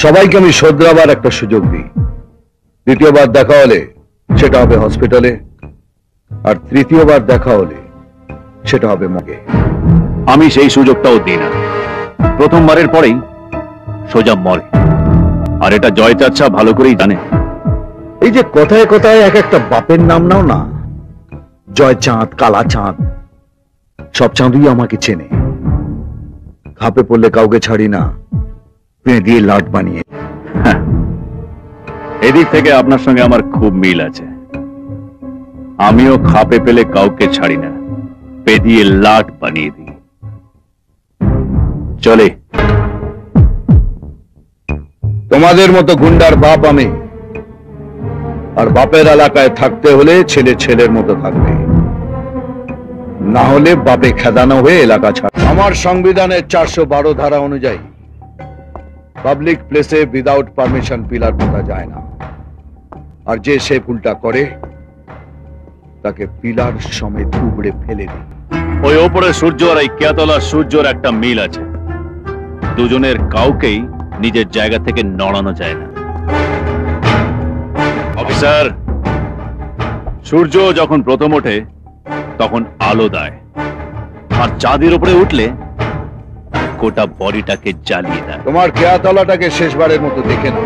সবাইকে আমি শোধরাবার একটা সুযোগ দিই। দ্বিতীয়বার দেখা হলে সেটা হবে হসপিটালে, আর তৃতীয়বার দেখা হলে সেটা হবে মগে। আমি সেই সুযোগটাও দিই না। প্রথমবারের পরেই সোজা মরে। আর এটা জয় চাচা ভালো করেই জানে। এই যে কথায় কথায় এক একটা বাপের নাম নাও না, জয় চাঁদ, কালা চাঁদ, সব চাঁদই আমাকে চেনে। খাপে পড়লে কাউকে ছাড়ি না, পেঁ দিয়ে লাট বানিয়ে। এদিক থেকে আপনার সঙ্গে আমার খুব মিল আছে। আমিও খাপে পেলে কাউকে ছাড়ি না, পে দিয়ে লাট বানিয়ে দিই। চলে। তোমাদের মতো গুন্ডার বাপ আমি, আর বাপের এলাকায় থাকতে হলে ছেলে ছেলের মতো থাকবে, না হলে বাপে খেদানো হয়ে এলাকা ছাড়। আমার সংবিধানের 412 ধারা অনুযায়ী পাবলিক প্লেসে উইদাউট পারমিশন পিলার পোতা যায় না, আর যে সে ভুলটা করে তাকে পিলার সমেত উপড়ে ফেলে দিই। ওই ওপরে সূর্য আর এই কেয়াতলা সূর্যর একটা মিল আছে। দুজনের কাউকেই নিজের জায়গা থেকে নড়ানো যায় না। অফিসার, সূর্য যখন প্রথম ওঠে তখন আলো দেয়, আর চাঁদের উপরে উঠলে গোটা বডিটাকে জ্বালিয়ে দেয়। তোমার কেয়াতলাটাকে শেষবারের মতো দেখে নাও।